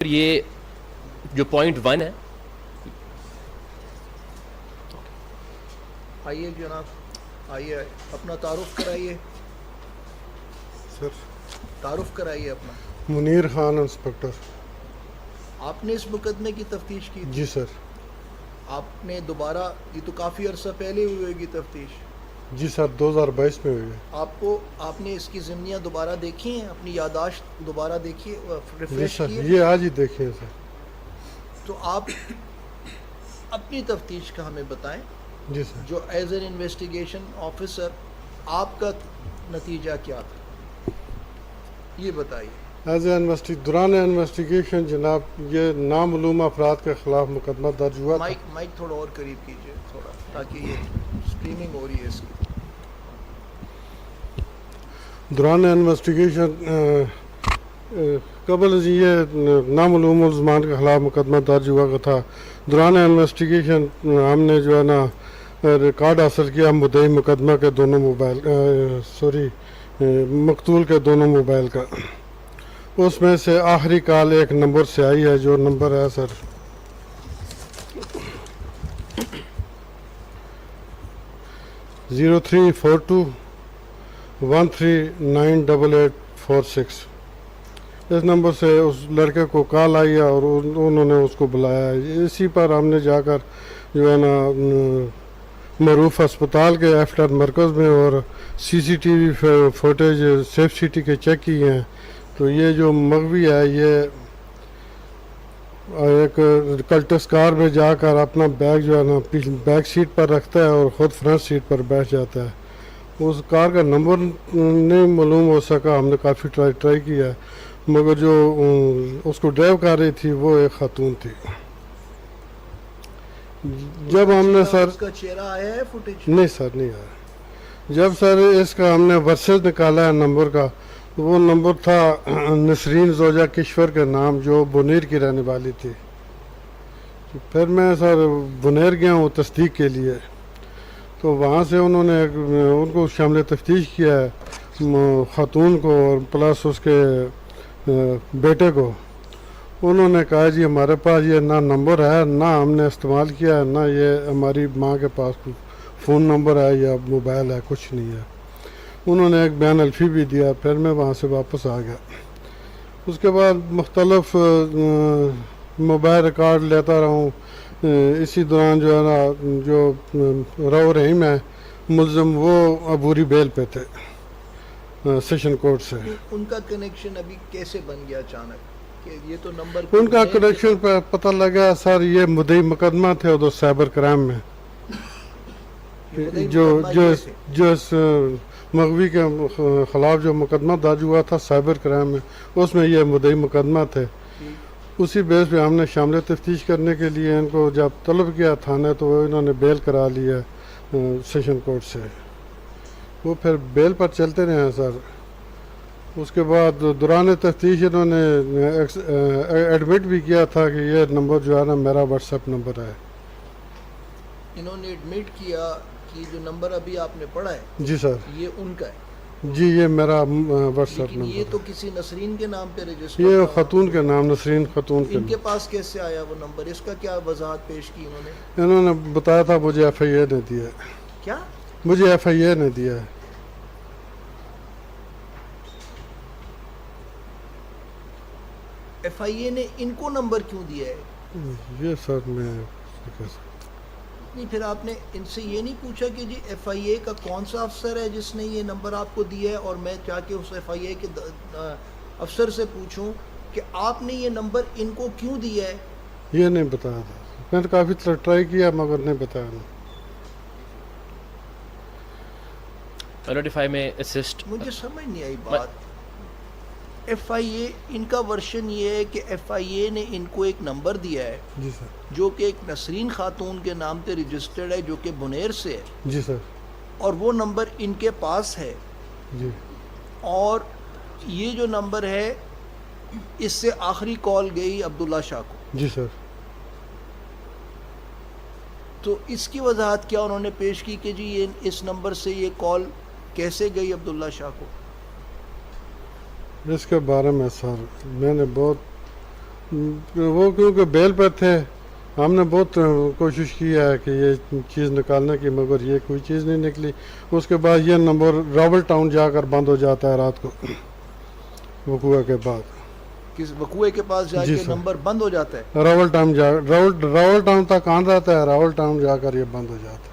یہ جو پوائنٹ 1 ہے. آئیے جناب، آئیے اپنا تعارف کرائیے. سر تعارف کرائیے اپنا. منیر خان انسپیکٹر. آپ نے اس مقدمے کی تفتیش کی تھی؟ جی سر. آپ نے دوبارہ، یہ تو کافی عرصہ پہلے ہوئی ہوئے گی تفتیش. جی سر 2022 میں ہوئی ہے. آپ نے اس کی ضمنیاں دوبارہ دیکھی ہیں؟ اپنی یادداشت دوبارہ دیکھیے، جی ریفریش سر کیے؟ یہ آج ہی دیکھیں سر. تو آپ اپنی تفتیش کا ہمیں بتائیں. جی سر. جو ایز این انویسٹیگیشن آفیسر آپ کا نتیجہ کیا تھا، یہ بتائیے. دوران انویسٹیگیشن جناب یہ نامعلوم افراد کے خلاف مقدمہ درج ہوا تھا. مائک تھوڑا اور قریب کیجیے تھوڑا، تاکہ یہ اسٹریمنگ ہو رہی ہے اس کی. دوران انویسٹیگیشن قبل از یہ نامعلوم ملزمان کے خلاف مقدمہ درج ہوا تھا. دوران انویسٹیگیشن ہم نے جو ہے نا ریکارڈ حاصل کیا مدعی مقدمہ کے دونوں موبائل مقتول کے دونوں موبائل کا. اس میں سے آخری کال ایک نمبر سے آئی ہے، جو نمبر ہے سر 034213988846. اس نمبر سے اس لڑکے کو کال آئی ہے اور انہوں نے اس کو بلایا ہے. اسی پر ہم نے جا کر جو ہے نا معروف ہسپتال کے ایفٹر مرکز میں اور CCTV فوٹیج سیف سٹی کے چیک کیے ہیں. تو یہ جو مغوی ہے یہ ایک کلٹس کار میں جا کر اپنا بیگ جو ہے نا بیک سیٹ پر رکھتا ہے اور خود فرنٹ سیٹ پر بیٹھ جاتا ہے. اس کار کا نمبر نہیں معلوم ہو سکا. ہم نے کافی ٹرائی کیا ہے، مگر جو اس کو ڈرائیو کر رہی تھی وہ ایک خاتون تھی. جب ہم نے سر اس کا چہرہ آیا ہے فوٹیج؟ نہیں سر نہیں آیا. جب سر اس کا ہم نے ورسز نکالا ہے نمبر کا، وہ نمبر تھا نسرین زوجہ کشور کے نام، جو بنیر کی رہنے والی تھی. پھر میں سر بنیر گیا ہوں تصدیق کے لیے. تو وہاں سے انہوں نے ان کو شامل تفتیش کیا ہے خاتون کو اور پلس اس کے بیٹے کو. انہوں نے کہا جی ہمارے پاس یہ نہ نمبر ہے، نہ ہم نے استعمال کیا ہے، نہ یہ ہماری ماں کے پاس فون نمبر ہے یا موبائل ہے، کچھ نہیں ہے. انہوں نے ایک بیان الفی بھی دیا. پھر میں وہاں سے واپس آ گیا. اس کے بعد مختلف موبائل ریکارڈ لیتا رہا ہوں. اسی دوران جو ہے نا جو رو رحیم ہے ملزم، وہ عبوری بیل پہ تھے سیشن کورٹ سے. ان کا کنیکشن ابھی کیسے بن گیا اچانک کہ یہ تو نمبر ان کا کنیکشن پہ پتہ لگا سر یہ مدعی مقدمہ تھے ادھر سائبر کرائم میں، جو اس مغوی کے خلاف جو مقدمہ درج ہوا تھا سائبر کرائم میں، اس میں یہ مدعی مقدمہ تھے. اسی بیس پہ ہم نے شامل تفتیش کرنے کے لیے ان کو جب طلب کیا تھانے، تو انہوں نے بیل کرا لیا سیشن کورٹ سے. وہ پھر بیل پر چلتے رہے ہیں سر. اس کے بعد دوران تفتیش انہوں نے ایڈمٹ بھی کیا تھا کہ یہ نمبر جو ہے نا میرا واٹس ایپ نمبر ہے. انہوں نے ایڈمٹ کیا کہ جو نمبر ابھی آپ نے پڑھا ہے جی سر یہ ان کا ہے؟ جی یہ میرا واٹس ایپ نمبر یہ ہے. تو کسی نسرین کے نام پہ رجسٹر یہ خاتون کے نام، نسرین خاتون کے ان کے نام. پاس کیسے آیا وہ نمبر؟ اس کا کیا وضاحت پیش کی انہوں نے؟ انہوں نے بتایا تھا مجھے FIA نے دیا ہے. کیا مجھے FIA نے دیا ہے. FIA نے ان کو نمبر کیوں دیا ہے؟ یہ سر میں نہیں، پھر آپ نے ان سے یہ نہیں پوچھا کہ جی FIA کا کون سا افسر ہے جس نے یہ نمبر آپ کو دیا ہے، اور میں چاہ کے اس FIA کے افسر سے پوچھوں کہ آپ نے یہ نمبر ان کو کیوں دیا ہے؟ یہ نہیں بتایا تھا. میں نے کافی ٹرائی کیا مگر نہیں بتایا. نوٹیفائی میں اسسٹ. مجھے سمجھ نہیں آئی بات. FIA ان کا ورشن یہ ہے کہ FIA نے ان کو ایک نمبر دیا ہے جی سر. جو کہ ایک نسرین خاتون کے نام پہ رجسٹرڈ ہے، جو کہ بنیر سے ہے. جی سر. اور وہ نمبر ان کے پاس ہے. جی. اور یہ جو نمبر ہے اس سے آخری کال گئی عبداللہ شاہ کو. جی سر. تو اس کی وضاحت کیا انہوں نے پیش کی کہ جی یہ اس نمبر سے یہ کال کیسے گئی عبداللہ شاہ کو؟ اس کے بارے میں سر میں نے بہت وہ کیونکہ بیل پہ تھے، ہم نے بہت کوشش کی ہے کہ یہ چیز نکالنے کی، مگر یہ کوئی چیز نہیں نکلی۔ اس کے بعد یہ نمبر راول ٹاؤن جا کر بند ہو جاتا ہے رات کو وقوع کے بعد۔ کس وقوعے کے پاس جا جی کے سر۔ نمبر بند ہو جاتا ہے؟ راول ٹاؤن تک آن رہتا ہے، راول ٹاؤن جا کر یہ بند ہو جاتا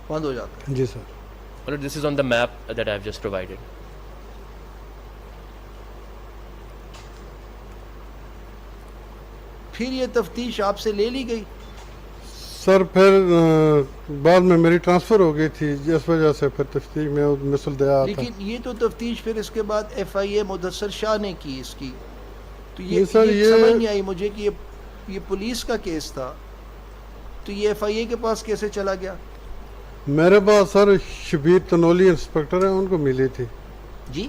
بند ہو جاتا ہے۔ جی سر۔ My lord, this is on the map that I have just provided. پھر یہ تفتیش آپ سے لے لی گئی؟ سر پھر بعد میں میری ٹرانسفر ہو گئی تھی، جس وجہ سے پھر تفتیش میں مثل دیا تھا۔ لیکن یہ تو تفتیش پھر اس کے بعد ایف آئی اے مدثر شاہ نے کی اس کی، تو یہ سر یہ سمجھ نہیں آئی مجھے کہ یہ پولیس کا کیس تھا، تو یہ ایف آئی اے کے پاس کیسے چلا گیا؟ میرے پاس سر شبیر تنولی انسپکٹر ہیں، ان کو ملی تھی۔ جی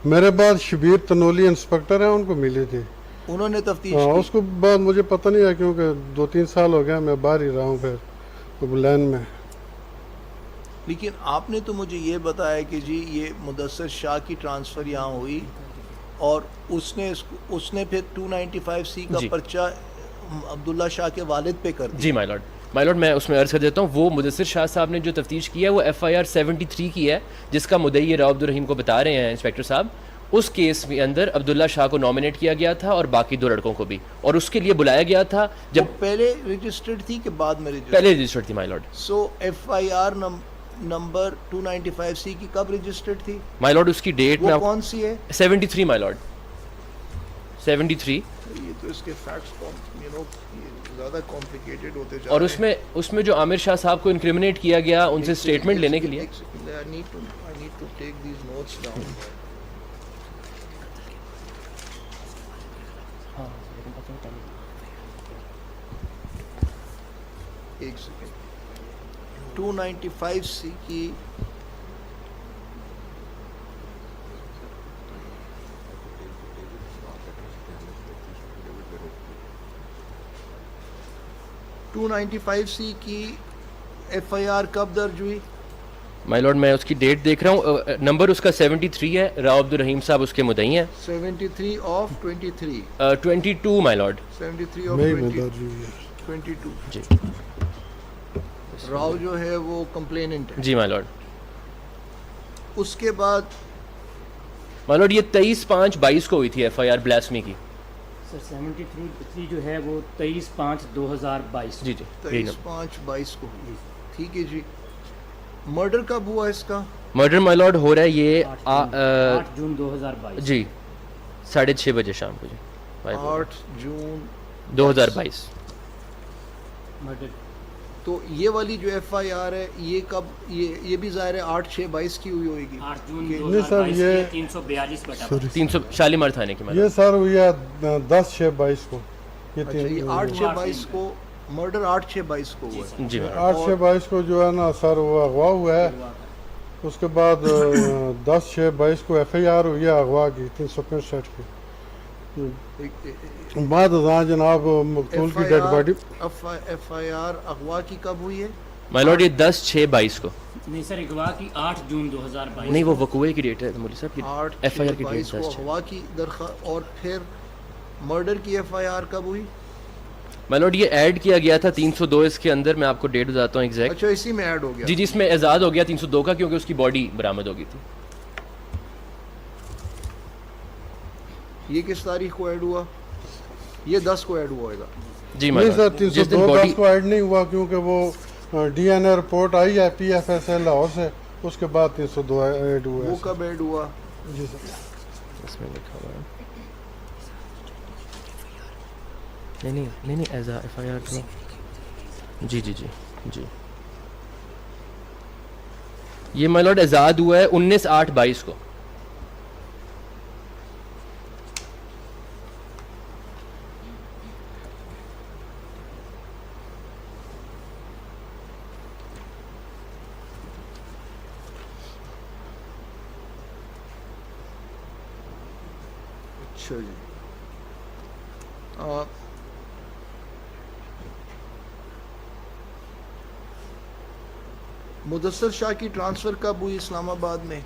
میرے پاس شبیر تنولی انسپکٹر ہیں، ان کو ملی تھی۔ انہوں نے تفتیش اس کی؟ کو بعد مجھے پتہ نہیں ہے، کیونکہ 2-3 سال ہو گیا میں باہر ہی رہا ہوں پھر لین میں۔ لیکن آپ نے تو مجھے یہ بتایا کہ جی یہ مدثر شاہ کی ٹرانسفر یہاں ہوئی اور اس نے پھر 295C کا جی۔ پرچہ عبداللہ شاہ کے والد پہ کر دیا۔ جی مائی لارڈ میں اس میں عرض کر دیتا ہوں، وہ مدثر شاہ صاحب نے جو تفتیش کی ہے وہ FIR 73 کی ہے، جس کا مدعی راؤ عبدالرحیم کو بتا رہے ہیں انسپیکٹر صاحب۔ اس کیس کے اندر عبداللہ شاہ کو نامنیٹ کیا گیا تھا اور باقی 2 لڑکوں کو بھی، اور اس کے لیے بلایا گیا تھا جب وہ پہلے رجسٹرڈ تھی کہ بعد میں رجسٹرڈ؟ پہلے رجسٹرڈ تھی my lord. So F I R number 295C کی کب رجسٹرڈ تھی؟ مائی لارڈ اس کی ڈیٹ میں وہ کون سی ہے؟ 73 مائی لارڈ 73۔ یہ تو اس کے فیکٹس زیادہ کمپلیکیٹڈ ہوتے جا اور رہے ہیں۔ اس میں جو عامر شاہ صاحب کو انکریمنیٹ کیا گیا ان سے اسٹیٹمنٹ لینے کے لیے، I need to take these notes down. ایک سیکنڈ 295C کی ایف آئی آر کب درج ہوئی؟ مائی لارڈ میں اس کی ڈیٹ دیکھ رہا ہوں، نمبر اس کا 73 ہے، راؤ عبدالرحیم صاحب اس کے مدعی ہیں۔ 73 آف 23 22 مائی لارڈ 73 آف مئی میں درج ہوئی ہے۔ 22 جی راؤ جو ہے وہ کمپلیننٹ ہے۔ جی مائی لارڈ۔ اس کے بعد مائی لارڈ یہ 23/5/22 کو ہوئی تھی FIR بلاسمی کی۔ سر 73 جو ہے وہ 23/5/2022۔ جی 23/5/22 کو ہوئی، ٹھیک ہے جی۔ مرڈر کب ہوا اس کا؟ مرڈر مائی لارڈ ہو رہا ہے یہ 8 جون 2022۔ جی 6:30 بجے شام کو جی 8 جون 2022۔ مرڈر تو یہ والی جو ایف آئی آر ہے یہ کب، یہ بھی ظاہر ہے 8/6/22 کی ہوئی ہوئے گی۔ 8 جون نہیں سر، 2022 یہ 342 300 شالیمار تھانے کی مائی یہ لارڈ۔ سر ہوئی ہے 10/6/22 کو۔ اچھا یہ 8/6/22 کو مرڈر 8/6/22 کو ہوا ہے۔ جی مائی لارڈ۔ 8/6/22 کو جو ہے نا سر وہ اغوا ہوا ہے، اس کے بعد 10/6/22 کو FIR ہوئی ہے اغوا کی 365 کی۔ بعد ازاں جناب مقتول کی dead body F I R اغوا کی کب ہوئی ہے؟ مائی لارڈ یہ 10/6/22 کو، نہیں سر، اغوا کی 8 جون 2022۔ نہیں وہ وقوعے کی ڈیٹ ہے مولی صاحب کی، FIR کی ڈیٹ 8/6/22 کو 10/6۔ اغوا کی درخواست، اور پھر مرڈر کی ایف آئی آر کب ہوئی؟ مائی لارڈ یہ ایڈ کیا گیا تھا 302 اس کے اندر، میں آپ کو ڈیٹ بتاتا ہوں ایگزیکٹ۔ اچھا اسی میں ایڈ ہو گیا۔ جی جی اس میں اعزاز ہو گیا 302 کا، کیونکہ اس کی باڈی برآمد ہو گئی تھی۔ یہ کس تاریخ کو ایڈ ہوا؟ یہ 10 کو ایڈ ہوا ہوگا۔ جی مائی نہیں سر، لارڈ جس دن 302 باڈی، 10 کو ایڈ نہیں ہوا، کیونکہ وہ DNA رپورٹ آئی ہے PFSL لاہور سے، اس کے بعد 302 ایڈ ہوا ہے۔ وہ کب ایڈ ہوا؟ جی سر۔ اس میں لکھا ہوا ہے نہیں ایز اے FIR تو جی جی جی جی یہ مائی لارڈ آزاد ہوا ہے 19/8/22 کو۔ اچھا جی۔ مدثر شاہ کی ٹرانسفر کب ہوئی اسلام آباد میں؟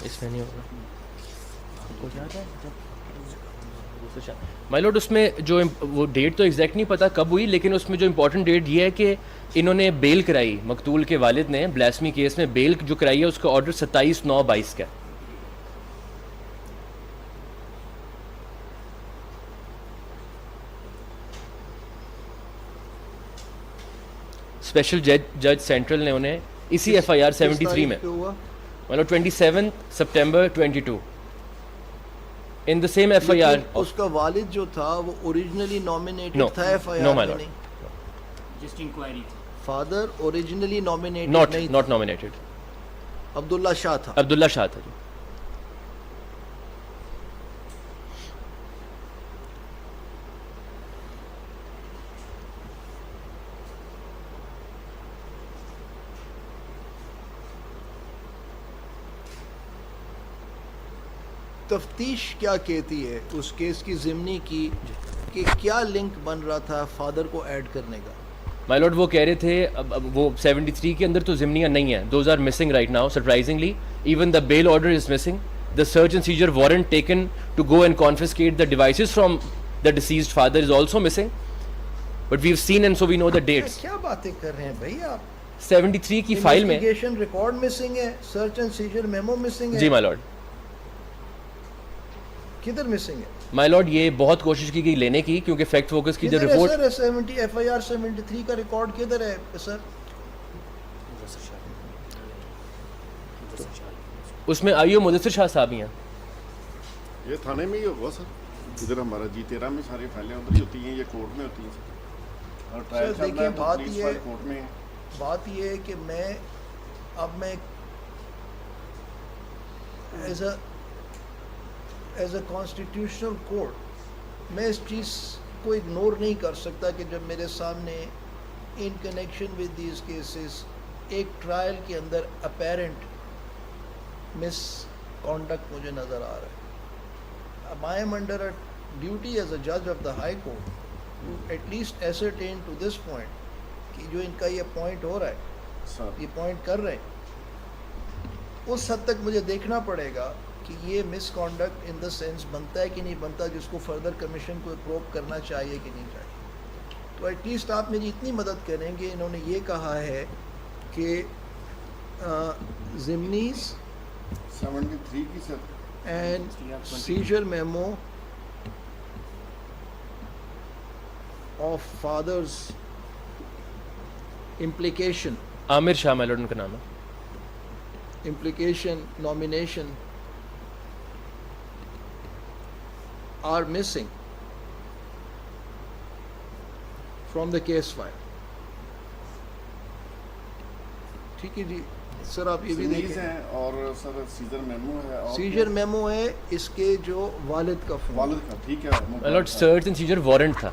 اس میں نہیں ہوگا مائی لارڈ. اس میں جو وہ ڈیٹ تو ایگزیکٹ نہیں پتہ کب ہوئی, لیکن اس میں جو امپورٹنٹ ڈیٹ یہ ہے کہ انہوں نے بیل کرائی, مقتول کے والد نے بلاسمی کیس میں بیل جو کرائی ہے, اس کا آرڈر 27/9/22 کا. اسپیشل جج سینٹرل نے انہیں اسی FIR 73 میں مطلب 27 September 22 in the same FIR. اس کا والد جو تھا وہ اوریجنلی نامینیٹڈ تھا FIR No, my میں lord. نہیں. جسٹ انکوائری تھی. فادر اوریجنلی نامینیٹڈ نہیں not nominated. عبداللہ شاہ تھا. عبداللہ شاہ تھا جی. تفتیش کیا کہتی ہے اس کیس کی ضمنی کی کہ کیا لنک بن رہا تھا فادر کو ایڈ کرنے کا؟ مائی لارڈ وہ کہہ رہے تھے اب وہ 73 کے اندر تو ضمنیاں نہیں ہیں, those are missing right now surprisingly. Even the bail order is missing, the search and seizure warrant taken to go and confiscate the devices from the deceased father is also missing, but we've seen and so we know the dates. کیا باتیں کر رہے ہیں بھائی آپ؟ 73 کی file میں investigation record missing ہے, search and seizure memo missing ہے. جی مائی لارڈ. کدھر مسنگ ہے مائی لارڈ یہ بہت کوشش کی گئی لینے کی, کیونکہ فیکٹ فوکس کی جو کدھر ہے رپورٹ سر؟ FIR 73 کا ریکارڈ کدھر ہے سر؟ اس میں آئیو مدثر شاہ صاحب ہی ہیں. یہ تھانے میں ہی ہوگا سر, ادھر ہمارا G13 میں ساری فائلیں ادھر ہی ہوتی ہیں, یہ کورٹ میں ہوتی ہیں سر. اور ٹرائل چل رہا ہے تو پولیس فائل کورٹ میں ہے. بات یہ ہے کہ میں ایز اے کانسٹیٹیوشنل کورٹ میں اس چیز کو اگنور نہیں کر سکتا کہ جب میرے سامنے in connection with these cases ایک ٹرائل کے اندر اپیرنٹ مس کانڈکٹ مجھے نظر آ رہا ہے. I am under a duty as a جج of the High Court to at least ascertain to this point کہ جو ان کا یہ پوائنٹ ہو رہا ہے, یہ پوائنٹ کر رہے ہیں, اس حد تک مجھے دیکھنا پڑے گا کہ یہ مس کانڈکٹ ان دا سینس بنتا ہے کہ نہیں بنتا جس کو فردر کمیشن کو اپروو کرنا چاہیے کہ نہیں چاہیے. تو ایٹ لیسٹ آپ میری اتنی مدد کریں گے. انہوں نے یہ کہا ہے کہ ضمنیز 73 کی search and seizure memo of fathers implication Amir Shah my lord ان کا نام ہے. implication nomination are missing from the case file. ٹھیک ہے جی سر, آپ یہ بھی دیکھیں. ہیں اور سر سیزر میمو ہے, اور سیجر میمو ہے اس کے جو والد کا فون, والد کا. ٹھیک ہے my lord search and seizure warrant تھا,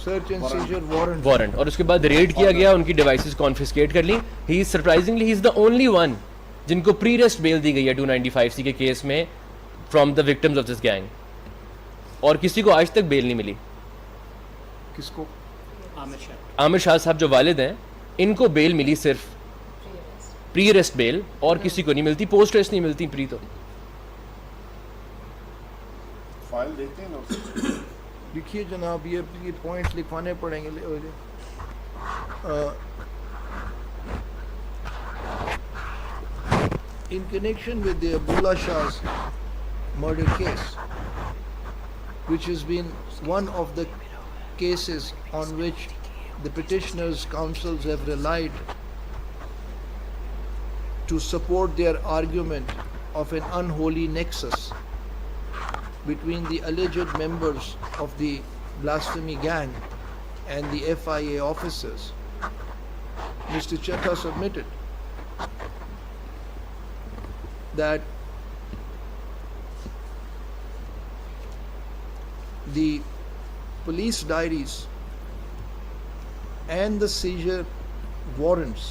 سرچ اینڈ سیجر وارنٹ, اور اس کے بعد ریڈ کیا گیا, ان کی ڈیوائسز کانفiscate کر لی. He is surprisingly he is the only one جن کو پری ریسٹ بیل دی گئی ہے 295C کے کیس میں from the victims of this gang, اور کسی کو آج تک بیل نہیں ملی. کس کو؟ عامر شاہ صاحب جو والد ہیں, ان کو بیل ملی صرف پری ریسٹ بیل, اور کسی کو نہیں ملتی, پوسٹ ریسٹ نہیں ملتی پری. تو فائل دیکھتے ہیں نا. لکھیے جناب, یہ پوائنٹس لکھوانے پڑیں گے. In connection with the Abdullah Shah's murder case, which has been one of the cases on which the petitioners' counsels have relied to support their argument of an unholy nexus between the alleged members of the blasphemy gang and the FIA officers, Mr. Chetta submitted that the police diaries and the seizure warrants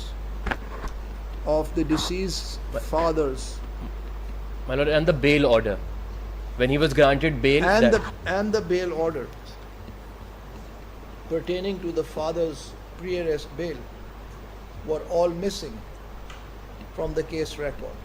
of the deceased fathers my lord, and the bail order when he was granted bail, and the bail order pertaining to the father's pre-arrest bail were all missing from the case record.